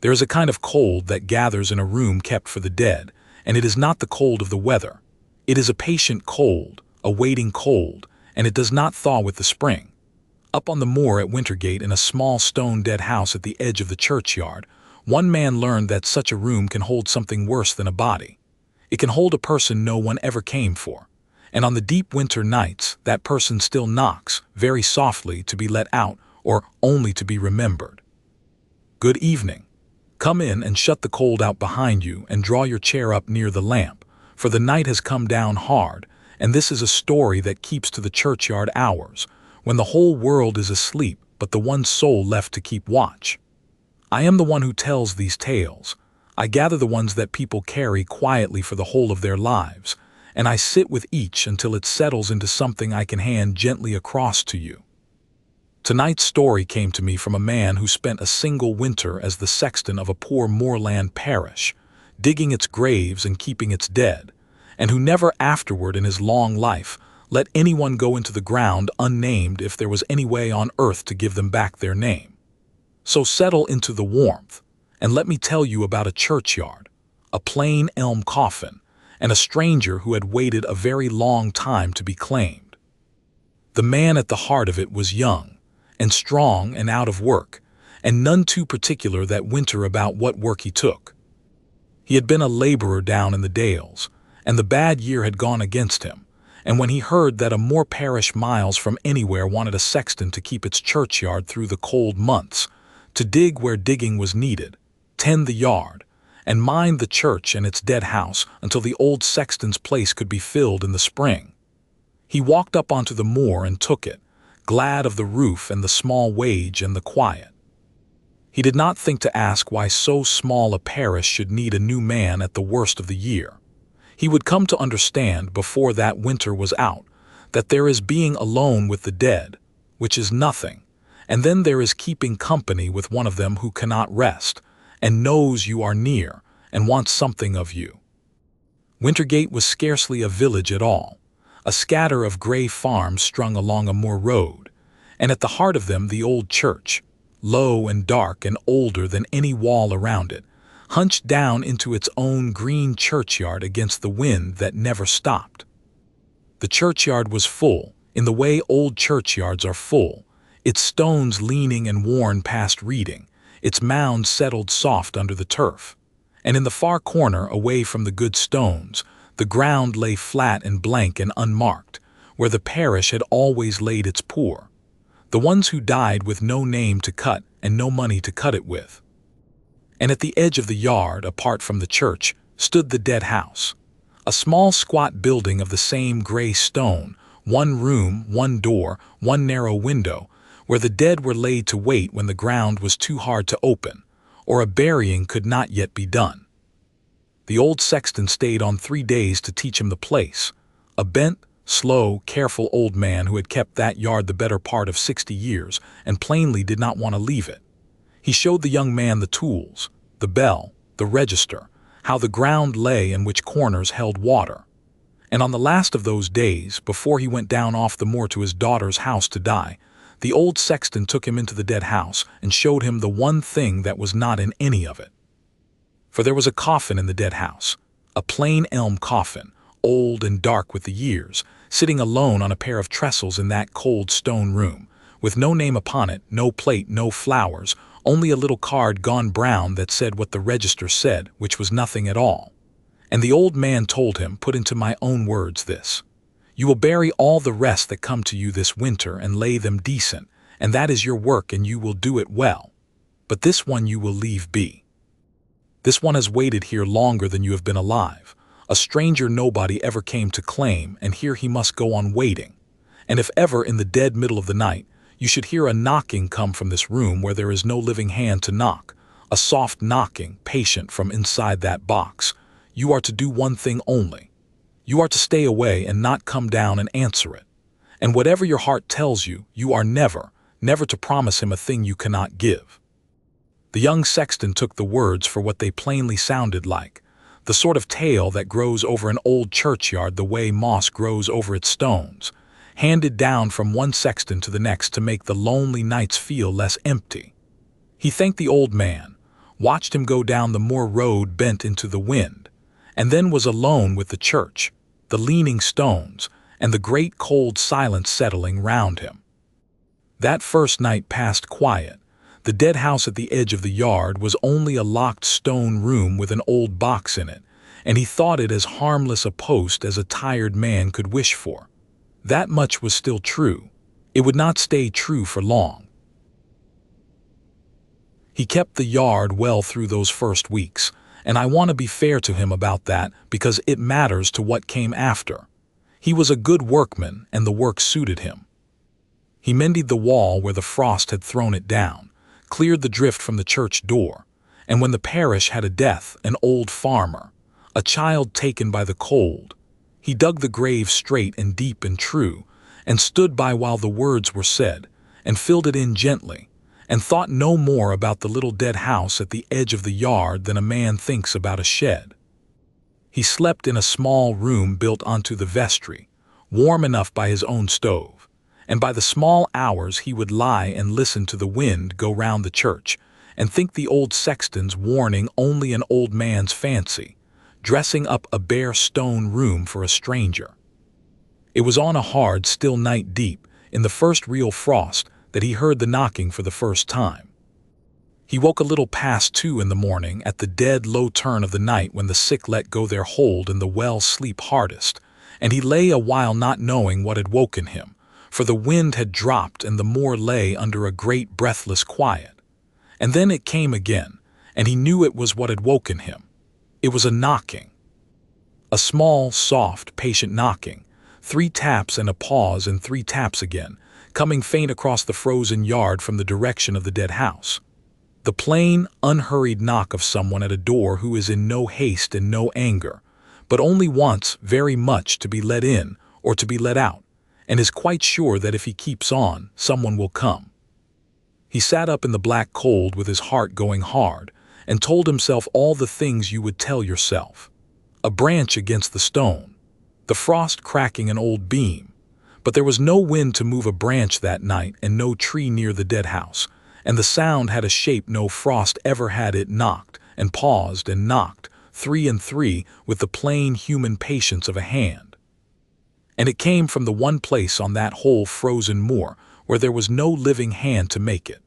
There is a kind of cold that gathers in a room kept for the dead, and it is not the cold of the weather. It is a patient cold, a waiting cold, and it does not thaw with the spring. Up on the moor at Wintergate, in a small stone dead house at the edge of the churchyard, one man learned that such a room can hold something worse than a body. It can hold a person no one ever came for, and on the deep winter nights that person still knocks, very softly, to be let out or only to be remembered. Good evening. Come in and shut the cold out behind you and draw your chair up near the lamp, for the night has come down hard, and this is a story that keeps to the churchyard hours, when the whole world is asleep but the one soul left to keep watch. I am the one who tells these tales. I gather the ones that people carry quietly for the whole of their lives, and I sit with each until it settles into something I can hand gently across to you. Tonight's story came to me from a man who spent a single winter as the sexton of a poor moorland parish, digging its graves and keeping its dead, and who never afterward in his long life let anyone go into the ground unnamed if there was any way on earth to give them back their name. So settle into the warmth, and let me tell you about a churchyard, a plain elm coffin, and a stranger who had waited a very long time to be claimed. The man at the heart of it was young, and strong and out of work, and none too particular that winter about what work he took. He had been a laborer down in the dales, and the bad year had gone against him, and when he heard that a moor parish miles from anywhere wanted a sexton to keep its churchyard through the cold months, to dig where digging was needed, tend the yard, and mind the church and its dead house until the old sexton's place could be filled in the spring, he walked up onto the moor and took it, glad of the roof and the small wage and the quiet. He did not think to ask why so small a parish should need a new man at the worst of the year. He would come to understand before that winter was out that there is being alone with the dead, which is nothing, and then there is keeping company with one of them who cannot rest, and knows you are near, and wants something of you. Wintergate was scarcely a village at all, a scatter of gray farms strung along a moor road, and at the heart of them the old church, low and dark and older than any wall around it, hunched down into its own green churchyard against the wind that never stopped. The churchyard was full, in the way old churchyards are full, its stones leaning and worn past reading, its mounds settled soft under the turf, and in the far corner, away from the good stones, the ground lay flat and blank and unmarked, where the parish had always laid its poor, the ones who died with no name to cut and no money to cut it with. And at the edge of the yard, apart from the church, stood the dead house, a small squat building of the same gray stone, one room, one door, one narrow window, where the dead were laid to wait when the ground was too hard to open, or a burying could not yet be done. The old sexton stayed on 3 days to teach him the place, a bent, slow, careful old man who had kept that yard the better part of 60 years and plainly did not want to leave it. He showed the young man the tools, the bell, the register, how the ground lay and which corners held water. And on the last of those days, before he went down off the moor to his daughter's house to die, the old sexton took him into the dead house and showed him the one thing that was not in any of it. For there was a coffin in the dead house, a plain elm coffin, old and dark with the years, sitting alone on a pair of trestles in that cold stone room, with no name upon it, no plate, no flowers, only a little card gone brown that said what the register said, which was nothing at all. And the old man told him, put into my own words, this: "You will bury all the rest that come to you this winter and lay them decent, and that is your work and you will do it well. But this one you will leave be. This one has waited here longer than you have been alive. A stranger nobody ever came to claim, and here he must go on waiting. And if ever in the dead middle of the night you should hear a knocking come from this room where there is no living hand to knock, a soft knocking, patient from inside that box, you are to do one thing only. You are to stay away and not come down and answer it. And whatever your heart tells you, you are never to promise him a thing you cannot give." The young sexton took the words for what they plainly sounded like, the sort of tale that grows over an old churchyard the way moss grows over its stones, handed down from one sexton to the next to make the lonely nights feel less empty. He thanked the old man, watched him go down the moor road bent into the wind, and then was alone with the church, the leaning stones, and the great cold silence settling round him. That first night passed quiet. The dead house at the edge of the yard was only a locked stone room with an old box in it, and he thought it as harmless a post as a tired man could wish for. That much was still true. It would not stay true for long. He kept the yard well through those first weeks, and I want to be fair to him about that because it matters to what came after. He was a good workman, and the work suited him. He mended the wall where the frost had thrown it down, cleared the drift from the church door, and when the parish had a death, an old farmer, a child taken by the cold, he dug the grave straight and deep and true, and stood by while the words were said, and filled it in gently, and thought no more about the little dead house at the edge of the yard than a man thinks about a shed. He slept in a small room built onto the vestry, warm enough by his own stove, and by the small hours he would lie and listen to the wind go round the church, and think the old sexton's warning only an old man's fancy, dressing up a bare stone room for a stranger. It was on a hard, still night deep, in the first real frost, that he heard the knocking for the first time. He woke a little past 2 in the morning at the dead low turn of the night when the sick let go their hold and the well sleep hardest, and he lay a while not knowing what had woken him, for the wind had dropped and the moor lay under a great breathless quiet. And then it came again, and he knew it was what had woken him. It was a knocking. A small, soft, patient knocking, 3 taps and a pause and 3 taps again, coming faint across the frozen yard from the direction of the dead house. The plain, unhurried knock of someone at a door who is in no haste and no anger, but only wants very much to be let in or to be let out, and is quite sure that if he keeps on, someone will come. He sat up in the black cold with his heart going hard, and told himself all the things you would tell yourself. A branch against the stone, the frost cracking an old beam, but there was no wind to move a branch that night and no tree near the dead house, and the sound had a shape no frost ever had. It knocked and paused and knocked, 3 and 3, with the plain human patience of a hand. And it came from the one place on that whole frozen moor where there was no living hand to make it.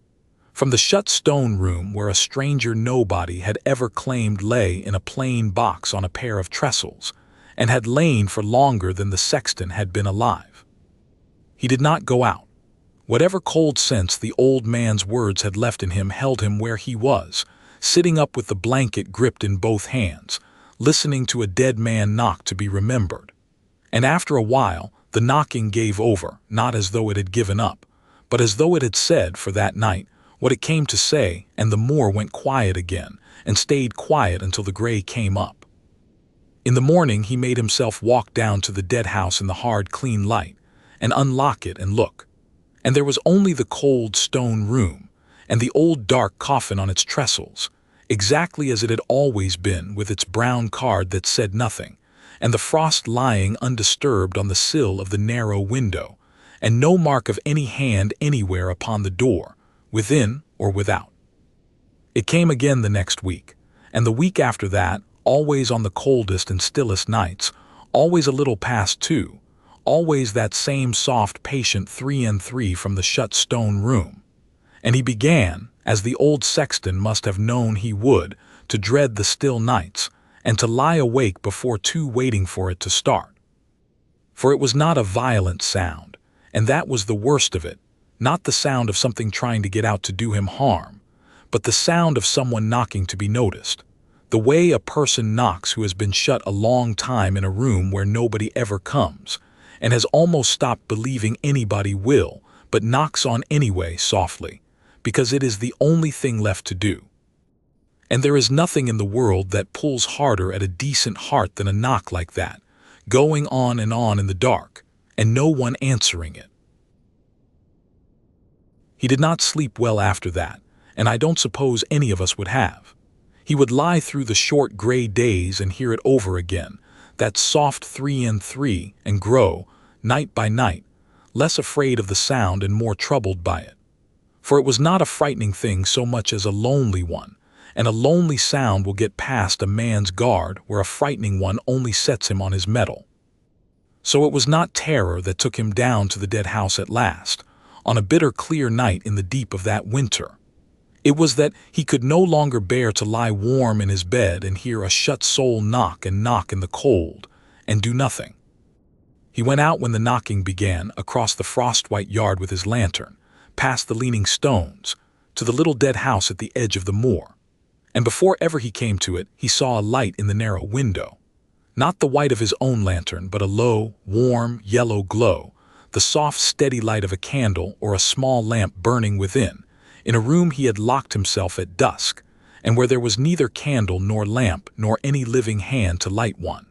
From the shut stone room where a stranger nobody had ever claimed lay in a plain box on a pair of trestles, and had lain for longer than the sexton had been alive. He did not go out. Whatever cold sense the old man's words had left in him held him where he was, sitting up with the blanket gripped in both hands, listening to a dead man knock to be remembered. And after a while, the knocking gave over, not as though it had given up, but as though it had said, for that night, what it came to say, and the moor went quiet again, and stayed quiet until the gray came up. In the morning he made himself walk down to the dead house in the hard, clean light, and unlock it and look. And there was only the cold stone room, and the old dark coffin on its trestles, exactly as it had always been, with its brown card that said nothing, and the frost lying undisturbed on the sill of the narrow window, and no mark of any hand anywhere upon the door, within or without. It came again the next week, and the week after that, always on the coldest and stillest nights, always a little past 2, always that same soft, patient 3 and 3 from the shut stone room. And he began, as the old sexton must have known he would, to dread the still nights, and to lie awake before 2 waiting for it to start. For it was not a violent sound, and that was the worst of it, not the sound of something trying to get out to do him harm, but the sound of someone knocking to be noticed, the way a person knocks who has been shut a long time in a room where nobody ever comes, and has almost stopped believing anybody will, but knocks on anyway softly, because it is the only thing left to do. And there is nothing in the world that pulls harder at a decent heart than a knock like that, going on in the dark, and no one answering it. He did not sleep well after that, and I don't suppose any of us would have. He would lie through the short gray days and hear it over again, that soft 3 and 3, and grow, night by night, less afraid of the sound and more troubled by it. For it was not a frightening thing so much as a lonely one, and a lonely sound will get past a man's guard where a frightening one only sets him on his mettle. So it was not terror that took him down to the dead house at last, on a bitter clear night in the deep of that winter. It was that he could no longer bear to lie warm in his bed and hear a shut soul knock and knock in the cold, and do nothing. He went out when the knocking began, across the frost-white yard with his lantern, past the leaning stones, to the little dead house at the edge of the moor. And before ever he came to it, he saw a light in the narrow window. Not the white of his own lantern, but a low, warm, yellow glow, the soft, steady light of a candle or a small lamp burning within, in a room he had locked himself at dusk, and where there was neither candle nor lamp nor any living hand to light one.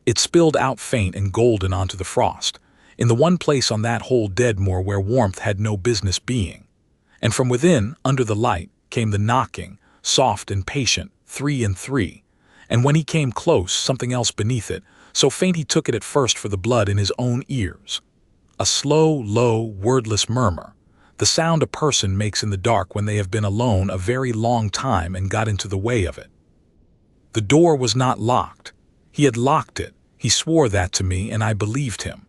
It spilled out faint and golden onto the frost, in the one place on that whole dead moor where warmth had no business being. And from within, under the light, came the knocking, soft and patient, 3 and 3, and when he came close, something else beneath it, so faint he took it at first for the blood in his own ears. A slow, low, wordless murmur, the sound a person makes in the dark when they have been alone a very long time and got into the way of it. The door was not locked. He had locked it. He swore that to me, and I believed him.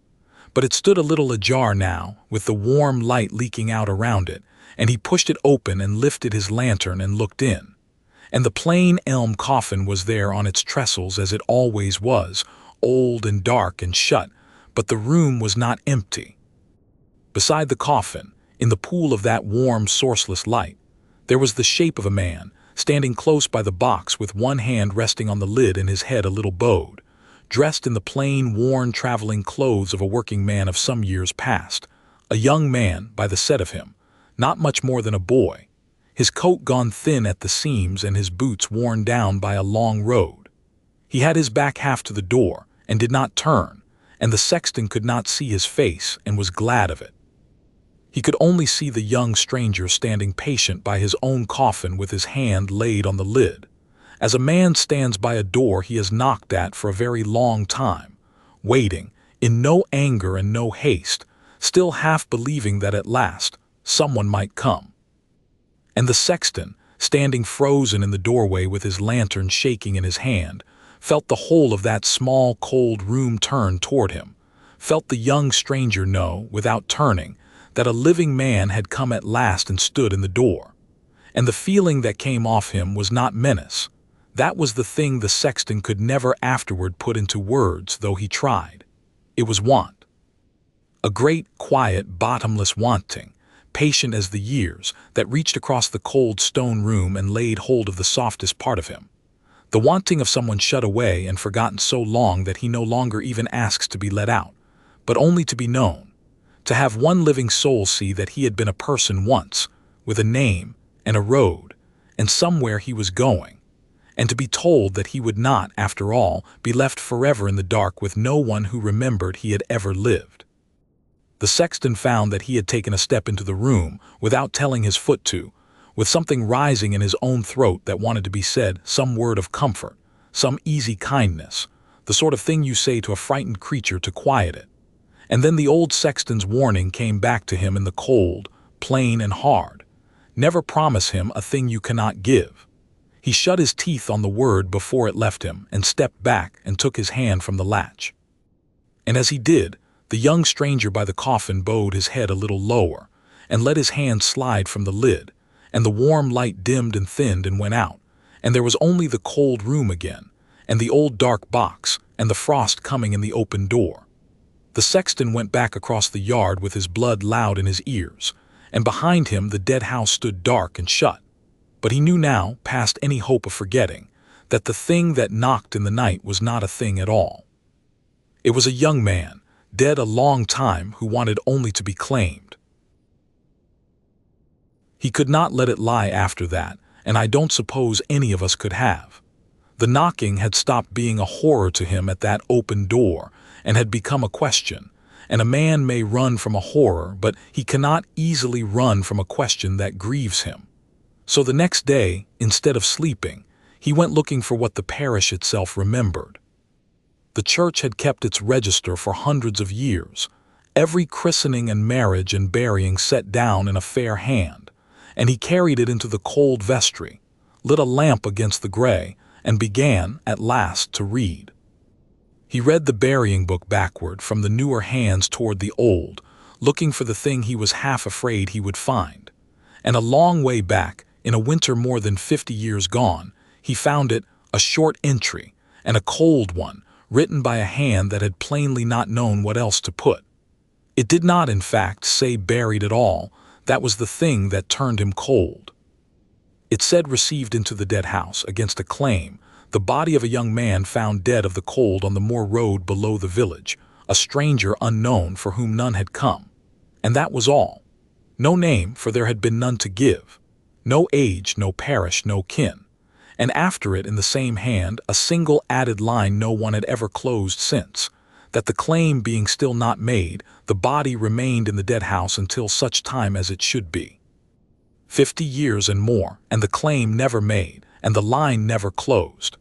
But it stood a little ajar now, with the warm light leaking out around it, and he pushed it open and lifted his lantern and looked in. And the plain elm coffin was there on its trestles as it always was, old and dark and shut, but the room was not empty. Beside the coffin, in the pool of that warm, sourceless light, there was the shape of a man, standing close by the box with one hand resting on the lid and his head a little bowed, dressed in the plain, worn traveling clothes of a working man of some years past, a young man by the set of him, not much more than a boy, his coat gone thin at the seams and his boots worn down by a long road. He had his back half to the door and did not turn, and the sexton could not see his face and was glad of it. He could only see the young stranger standing patient by his own coffin with his hand laid on the lid, as a man stands by a door he has knocked at for a very long time, waiting, in no anger and no haste, still half believing that at last someone might come. And the sexton, standing frozen in the doorway with his lantern shaking in his hand, felt the whole of that small, cold room turn toward him, felt the young stranger know, without turning, that a living man had come at last and stood in the door. And the feeling that came off him was not menace. That was the thing the sexton could never afterward put into words, though he tried. It was want. A great, quiet, bottomless wanting, patient as the years, that reached across the cold stone room and laid hold of the softest part of him. The wanting of someone shut away and forgotten so long that he no longer even asks to be let out, but only to be known. To have one living soul see that he had been a person once, with a name and a road, and somewhere he was going, and to be told that he would not, after all, be left forever in the dark with no one who remembered he had ever lived. The sexton found that he had taken a step into the room without telling his foot to, with something rising in his own throat that wanted to be said, some word of comfort, some easy kindness, the sort of thing you say to a frightened creature to quiet it. And then the old sexton's warning came back to him in the cold, plain and hard. Never promise him a thing you cannot give. He shut his teeth on the word before it left him and stepped back and took his hand from the latch. And as he did, the young stranger by the coffin bowed his head a little lower and let his hand slide from the lid, and the warm light dimmed and thinned and went out, and there was only the cold room again, and the old dark box, and the frost coming in the open door. The sexton went back across the yard with his blood loud in his ears, and behind him the dead house stood dark and shut. But he knew now, past any hope of forgetting, that the thing that knocked in the night was not a thing at all. It was a young man, dead a long time, who wanted only to be claimed. He could not let it lie after that, and I don't suppose any of us could have. The knocking had stopped being a horror to him at that open door, and had become a question, and a man may run from a horror, but he cannot easily run from a question that grieves him. So the next day, instead of sleeping, he went looking for what the parish itself remembered. The church had kept its register for hundreds of years, every christening and marriage and burying set down in a fair hand, and he carried it into the cold vestry, lit a lamp against the gray, and began, at last, to read. He read the burying book backward from the newer hands toward the old, looking for the thing he was half afraid he would find. And a long way back, in a winter more than 50 years gone, he found it, a short entry, and a cold one, written by a hand that had plainly not known what else to put. It did not, in fact, say buried at all. That was the thing that turned him cold. It said received into the dead house against a claim, the body of a young man found dead of the cold on the moor road below the village, a stranger unknown for whom none had come. And that was all. No name, for there had been none to give. No age, no parish, no kin. And after it, in the same hand, a single added line no one had ever closed since, that the claim being still not made, the body remained in the dead house until such time as it should be. 50 years and more, and the claim never made, and the line never closed.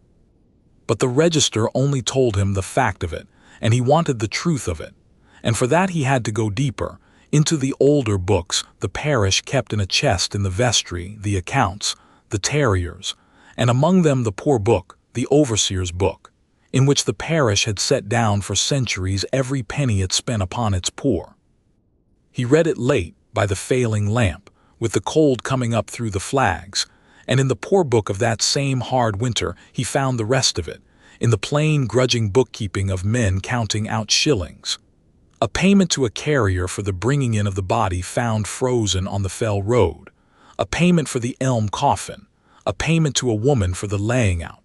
But the register only told him the fact of it, and he wanted the truth of it, and for that he had to go deeper, into the older books the parish kept in a chest in the vestry, the accounts, the terriers, and among them the poor book, the overseer's book, in which the parish had set down for centuries every penny it spent upon its poor. He read it late, by the failing lamp, with the cold coming up through the flags, and in the poor book of that same hard winter he found the rest of it, in the plain grudging bookkeeping of men counting out shillings. A payment to a carrier for the bringing in of the body found frozen on the fell road, a payment for the elm coffin, a payment to a woman for the laying out.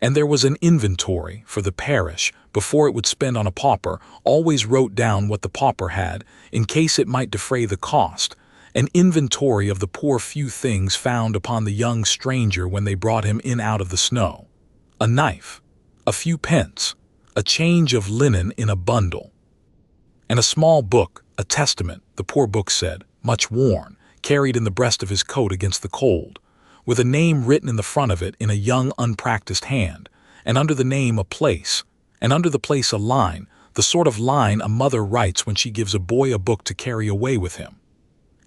And there was an inventory for the parish, before it would spend on a pauper, always wrote down what the pauper had, in case it might defray the cost, an inventory of the poor few things found upon the young stranger when they brought him in out of the snow. A knife, a few pence, a change of linen in a bundle, and a small book, a testament, the poor book said, much worn, carried in the breast of his coat against the cold, with a name written in the front of it in a young unpracticed hand, and under the name a place, and under the place a line, the sort of line a mother writes when she gives a boy a book to carry away with him.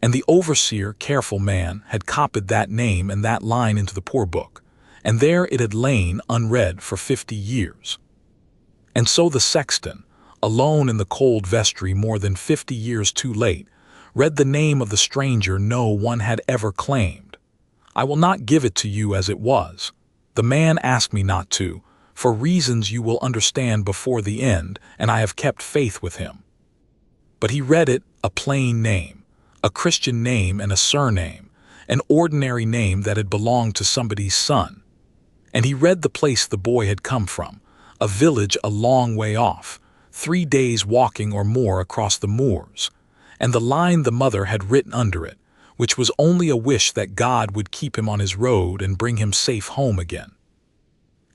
And the overseer, careful man, had copied that name and that line into the poor book, and there it had lain unread for 50 years. And so the sexton, alone in the cold vestry more than 50 years too late, read the name of the stranger no one had ever claimed. I will not give it to you as it was. The man asked me not to, for reasons you will understand before the end, and I have kept faith with him. But he read it, a plain name, a Christian name and a surname, an ordinary name that had belonged to somebody's son. And he read the place the boy had come from, a village a long way off, 3 days walking or more across the moors, and the line the mother had written under it, which was only a wish that God would keep him on his road and bring him safe home again.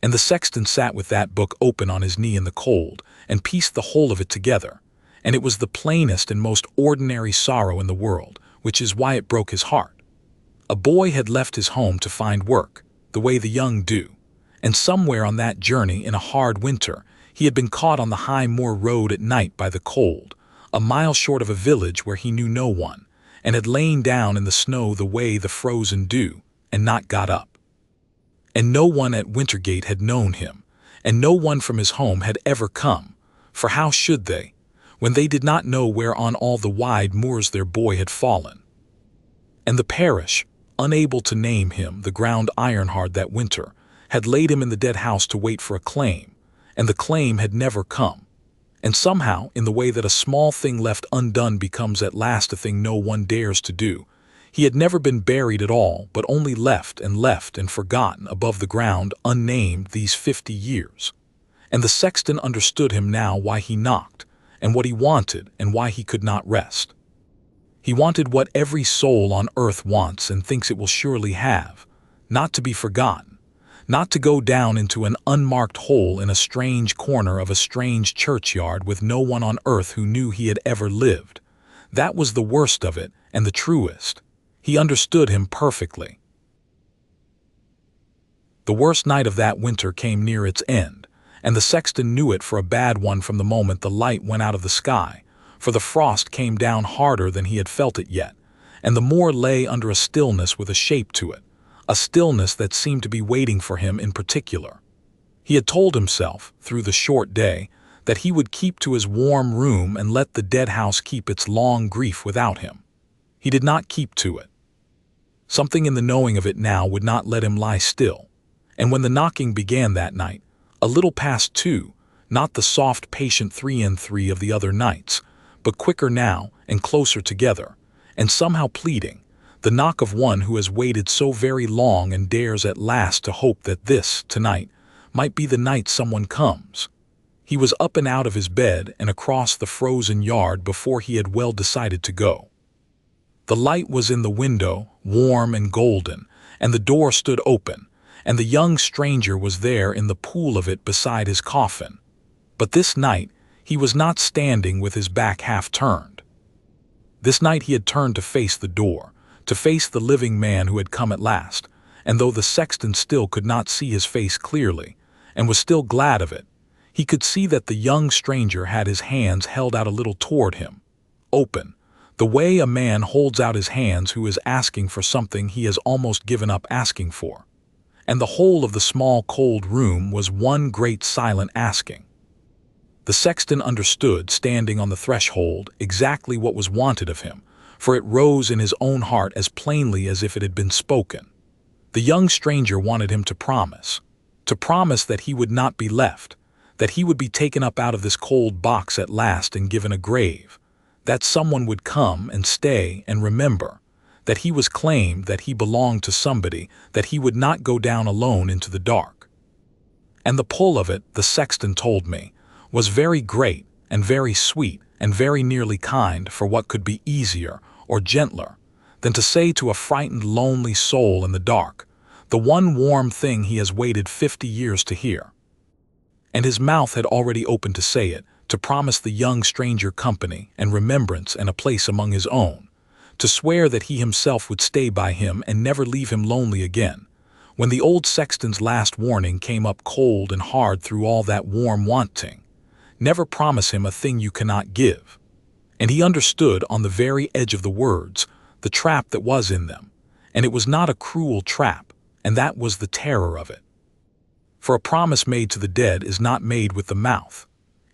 And the sexton sat with that book open on his knee in the cold, and pieced the whole of it together, and it was the plainest and most ordinary sorrow in the world, which is why it broke his heart. A boy had left his home to find work, the way the young do, and somewhere on that journey in a hard winter he had been caught on the high moor road at night by the cold, a mile short of a village where he knew no one, and had lain down in the snow the way the frozen do, and not got up. And no one at Wintergate had known him, and no one from his home had ever come, for how should they, when they did not know where on all the wide moors their boy had fallen? And the parish, unable to name him, the ground iron hard that winter, had laid him in the dead house to wait for a claim, and the claim had never come. And somehow, in the way that a small thing left undone becomes at last a thing no one dares to do, he had never been buried at all, but only left and forgotten above the ground, unnamed, these 50 years. And the sexton understood him now why he knocked, and what he wanted, and why he could not rest. He wanted what every soul on earth wants and thinks it will surely have, not to be forgotten, not to go down into an unmarked hole in a strange corner of a strange churchyard with no one on earth who knew he had ever lived. That was the worst of it, and the truest. He understood him perfectly. The worst night of that winter came near its end, and the sexton knew it for a bad one from the moment the light went out of the sky, for the frost came down harder than he had felt it yet, and the moor lay under a stillness with a shape to it, a stillness that seemed to be waiting for him in particular. He had told himself, through the short day, that he would keep to his warm room and let the dead house keep its long grief without him. He did not keep to it. Something in the knowing of it now would not let him lie still, and when the knocking began that night, a little past 2, not the soft, patient 3 and 3 of the other nights, but quicker now and closer together, and somehow pleading, the knock of one who has waited so very long and dares at last to hope that this, tonight, might be the night someone comes. He was up and out of his bed and across the frozen yard before he had well decided to go. The light was in the window, warm and golden, and the door stood open, and the young stranger was there in the pool of it beside his coffin. But this night he was not standing with his back half turned. This night he had turned to face the door, to face the living man who had come at last, and though the sexton still could not see his face clearly, and was still glad of it, he could see that the young stranger had his hands held out a little toward him, open, the way a man holds out his hands who is asking for something he has almost given up asking for. And the whole of the small cold room was one great silent asking. The sexton understood, standing on the threshold, exactly what was wanted of him, for it rose in his own heart as plainly as if it had been spoken. The young stranger wanted him to promise that he would not be left, that he would be taken up out of this cold box at last and given a grave, that someone would come and stay and remember, that he was claimed, that he belonged to somebody, that he would not go down alone into the dark. And the pull of it, the sexton told me, was very great and very sweet and very nearly kind, for what could be easier or gentler than to say to a frightened, lonely soul in the dark, the one warm thing he has waited 50 years to hear. And his mouth had already opened to say it, to promise the young stranger company and remembrance and a place among his own, to swear that he himself would stay by him and never leave him lonely again, when the old sexton's last warning came up cold and hard through all that warm wanting. Never promise him a thing you cannot give. And he understood on the very edge of the words the trap that was in them, and it was not a cruel trap, and that was the terror of it. For a promise made to the dead is not made with the mouth.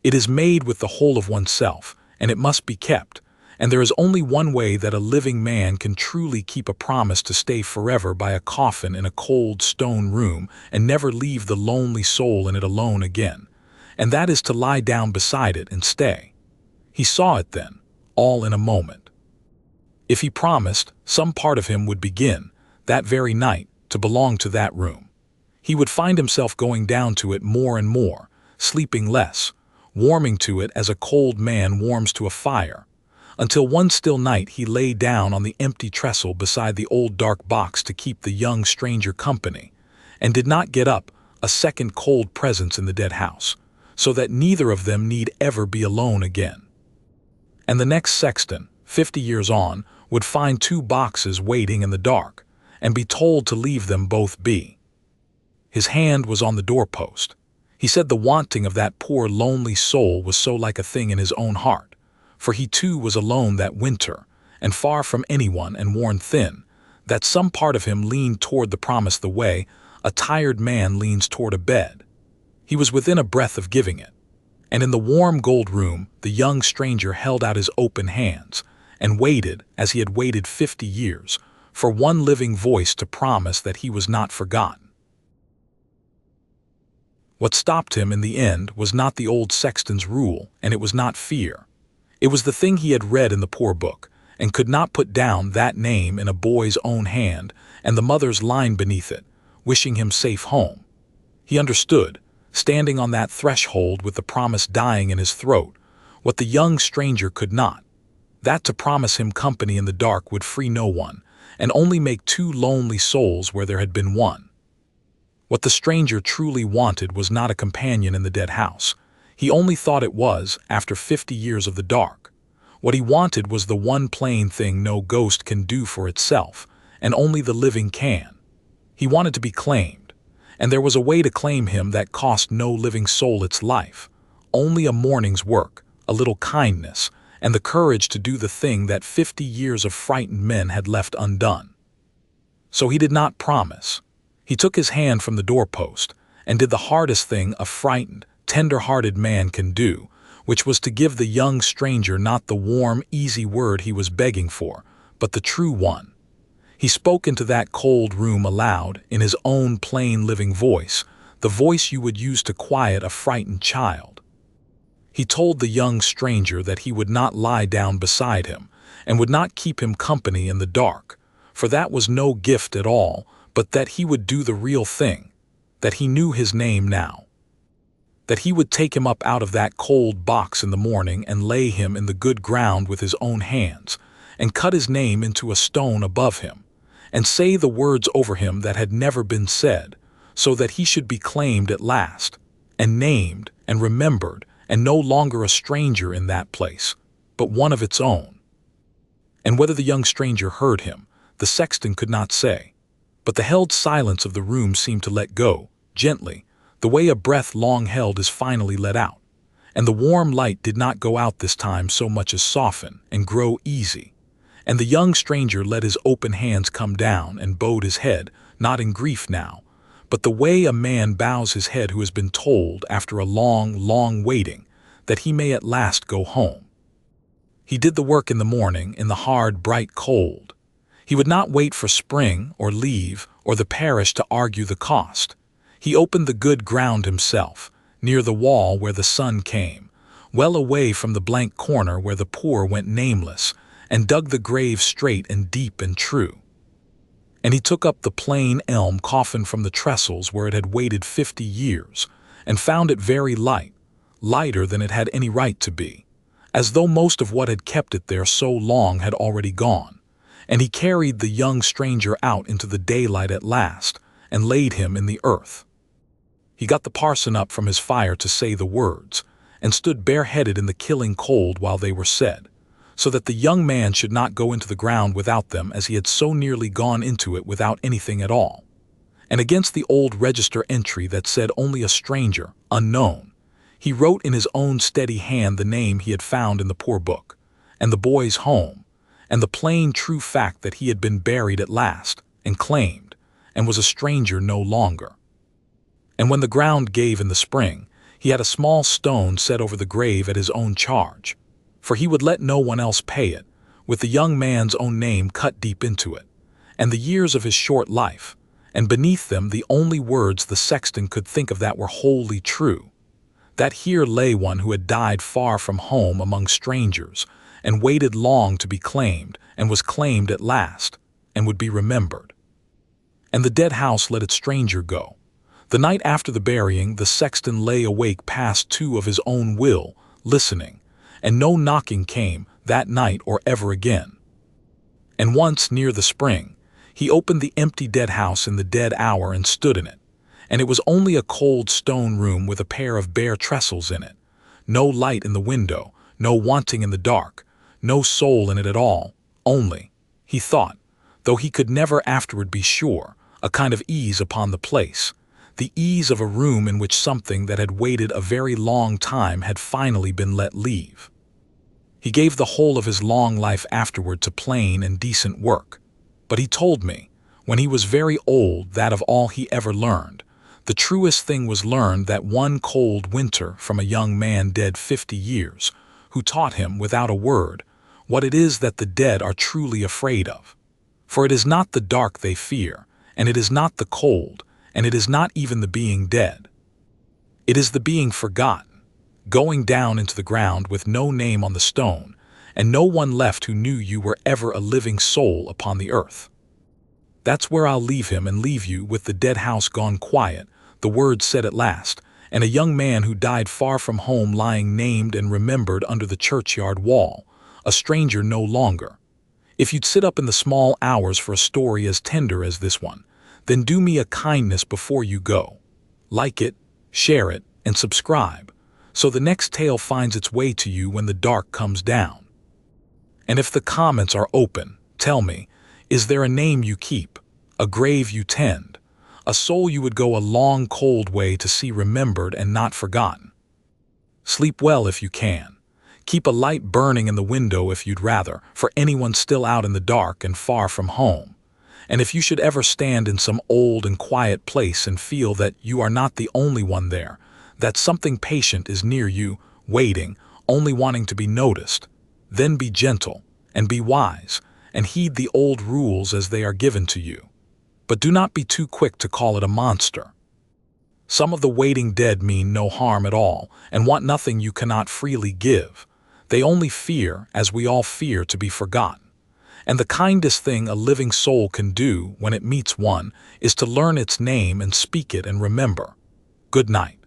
It is made with the whole of oneself, and it must be kept, and there is only one way that a living man can truly keep a promise to stay forever by a coffin in a cold stone room and never leave the lonely soul in it alone again, and that is to lie down beside it and stay. He saw it then, all in a moment. If he promised, some part of him would begin, that very night, to belong to that room. He would find himself going down to it more and more, sleeping less, warming to it as a cold man warms to a fire, until one still night he lay down on the empty trestle beside the old dark box to keep the young stranger company, and did not get up, a second cold presence in the dead house, so that neither of them need ever be alone again. And the next sexton, 50 years on, would find 2 boxes waiting in the dark, and be told to leave them both be. His hand was on the doorpost. He said the wanting of that poor lonely soul was so like a thing in his own heart, for he too was alone that winter, and far from anyone and worn thin, that some part of him leaned toward the promise the way a tired man leans toward a bed. He was within a breath of giving it, and in the warm gold room the young stranger held out his open hands, and waited, as he had waited 50 years, for one living voice to promise that he was not forgotten. What stopped him in the end was not the old sexton's rule, and it was not fear. It was the thing he had read in the poor book, and could not put down, that name in a boy's own hand, and the mother's line beneath it, wishing him safe home. He understood, standing on that threshold with the promise dying in his throat, what the young stranger could not, that to promise him company in the dark would free no one, and only make 2 lonely souls where there had been one. What the stranger truly wanted was not a companion in the dead house. He only thought it was, after 50 years of the dark. What he wanted was the one plain thing no ghost can do for itself, and only the living can. He wanted to be claimed, and there was a way to claim him that cost no living soul its life, only a morning's work, a little kindness, and the courage to do the thing that 50 years of frightened men had left undone. So he did not promise. He took his hand from the doorpost and did the hardest thing a frightened, tender-hearted man can do, which was to give the young stranger not the warm, easy word he was begging for, but the true one. He spoke into that cold room aloud, in his own plain living voice, the voice you would use to quiet a frightened child. He told the young stranger that he would not lie down beside him, and would not keep him company in the dark, for that was no gift at all, but that he would do the real thing, that he knew his name now. That he would take him up out of that cold box in the morning and lay him in the good ground with his own hands, and cut his name into a stone above him, and say the words over him that had never been said, so that he should be claimed at last, and named, and remembered, and no longer a stranger in that place, but one of its own. And whether the young stranger heard him, the sexton could not say, but the held silence of the room seemed to let go, gently, the way a breath long held is finally let out, and the warm light did not go out this time so much as soften and grow easy, and the young stranger let his open hands come down and bowed his head, not in grief now, but the way a man bows his head who has been told after a long, long waiting that he may at last go home. He did the work in the morning in the hard, bright cold. He would not wait for spring or leave or the parish to argue the cost. He opened the good ground himself, near the wall where the sun came, well away from the blank corner where the poor went nameless, and dug the grave straight and deep and true. And he took up the plain elm coffin from the trestles where it had waited 50 years, and found it very light, lighter than it had any right to be, as though most of what had kept it there so long had already gone. And he carried the young stranger out into the daylight at last, and laid him in the earth. He got the parson up from his fire to say the words, and stood bareheaded in the killing cold while they were said, so that the young man should not go into the ground without them as he had so nearly gone into it without anything at all. And against the old register entry that said only a stranger, unknown, he wrote in his own steady hand the name he had found in the poor book, and the boy's home, and the plain true fact that he had been buried at last, and claimed, and was a stranger no longer. And when the ground gave in the spring, he had a small stone set over the grave at his own charge, for he would let no one else pay it, with the young man's own name cut deep into it, and the years of his short life, and beneath them the only words the sexton could think of that were wholly true, that here lay one who had died far from home among strangers, and waited long to be claimed, and was claimed at last, and would be remembered. And the dead house let its stranger go. The night after the burying, the sexton lay awake past 2 of his own will, listening, and no knocking came that night or ever again. And once, near the spring, he opened the empty dead house in the dead hour and stood in it, and it was only a cold stone room with a pair of bare trestles in it, no light in the window, no wanting in the dark, no soul in it at all, only, he thought, though he could never afterward be sure, a kind of ease upon the place, the ease of a room in which something that had waited a very long time had finally been let leave. He gave the whole of his long life afterward to plain and decent work, but he told me, when he was very old, that of all he ever learned, the truest thing was learned that one cold winter from a young man dead 50 years, who taught him, without a word, what it is that the dead are truly afraid of. For it is not the dark they fear, and it is not the cold, and it is not even the being dead. It is the being forgotten, going down into the ground with no name on the stone, and no one left who knew you were ever a living soul upon the earth. That's where I'll leave him and leave you, with the dead house gone quiet, the words said at last, and a young man who died far from home lying named and remembered under the churchyard wall, a stranger no longer. If you'd sit up in the small hours for a story as tender as this one, then do me a kindness before you go. Like it, share it, and subscribe, so the next tale finds its way to you when the dark comes down. And if the comments are open, tell me, is there a name you keep, a grave you tend, a soul you would go a long cold way to see remembered and not forgotten? Sleep well if you can. Keep a light burning in the window if you'd rather, for anyone still out in the dark and far from home. And if you should ever stand in some old and quiet place and feel that you are not the only one there, that something patient is near you, waiting, only wanting to be noticed, then be gentle and be wise and heed the old rules as they are given to you. But do not be too quick to call it a monster. Some of the waiting dead mean no harm at all and want nothing you cannot freely give. They only fear, as we all fear, to be forgotten. And the kindest thing a living soul can do when it meets one is to learn its name and speak it and remember. Good night.